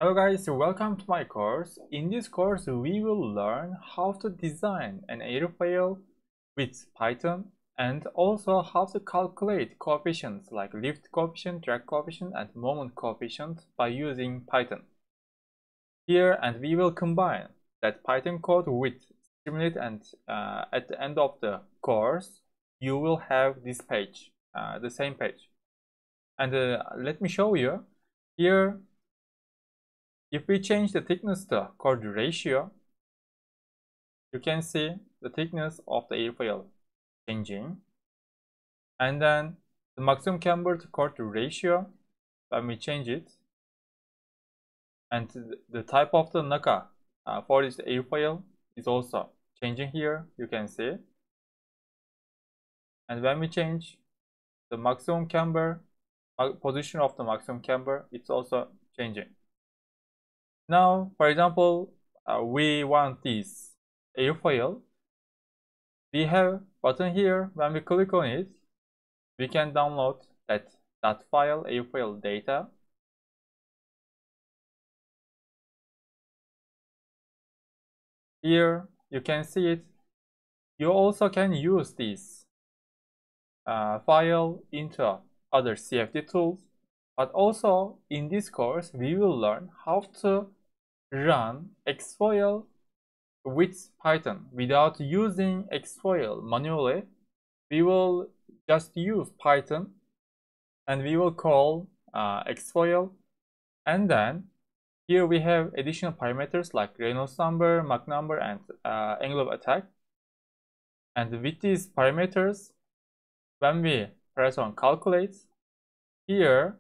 Hello guys, welcome to my course. In this course we will learn how to design an airfoil with Python and also how to calculate coefficients like lift coefficient, drag coefficient and moment coefficient by using Python. Here and we will combine that Python code with Simulate, and at the end of the course you will have this page, the same page. And let me show you here. If we change the thickness to chord ratio, you can see the thickness of the airfoil changing. And then the maximum camber to chord ratio, when we change it, and the type of the NACA for this airfoil is also changing here, you can see. And when we change the maximum camber, position of the maximum camber, it's also changing. Now, for example, we want this airfoil. We have button here. When we click on it, we can download that file, airfoil data. Here you can see it. You also can use this file into other CFD tools. But also in this course, we will learn how to run Airfoil with Python. Without using Airfoil manually, we will just use Python and we will call Airfoil. And then here we have additional parameters like Reynolds number, Mach number, and angle of attack. And with these parameters, when we press on calculate, here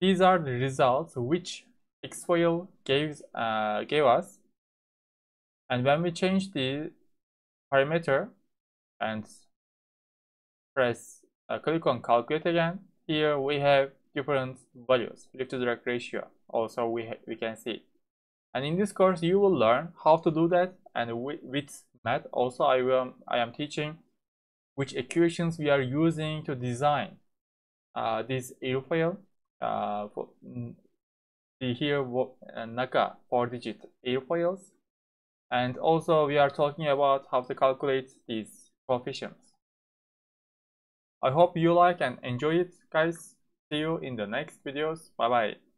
these are the results which Airfoil gave us. And when we change the parameter and press click on calculate again, here we have different values, lift to drag ratio also we can see. And in this course you will learn how to do that, and with math also I am teaching which equations we are using to design this airfoil. See here NACA 4-digit airfoils, and also we are talking about how to calculate these coefficients. I hope you like and enjoy it, guys. See you in the next videos. Bye bye.